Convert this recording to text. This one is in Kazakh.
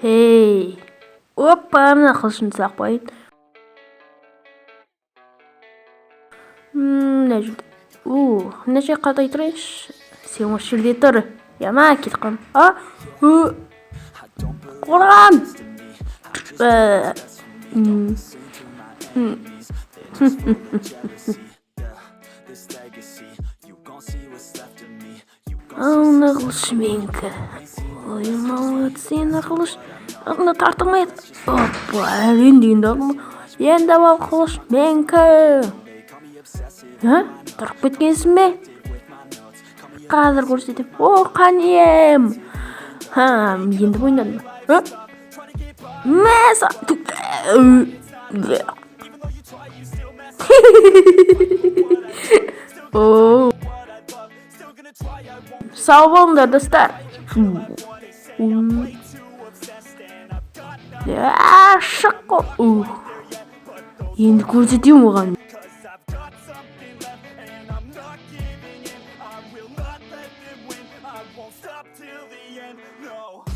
Хей. Опа, мына қылышын сақ қояйын. Мына жерде. Мына жер қалай тұрайыншы? Сен осы жерде тұр. Яма кетіп қалдым. Қорған. Ана қылыш менікі. Ой, молодцы, ана қылыш. Ана тартылмайды. Опа, әрең дегенде алдым. Енді ал қылыш менікі. Тұрып кеткенсің бе? Қазір көрсетем. Қанем. Енді ойнадым. Мәса. Сау болыңдар, достар. Шық қой. Енді көрсетем оған. I won't stop till the end, no.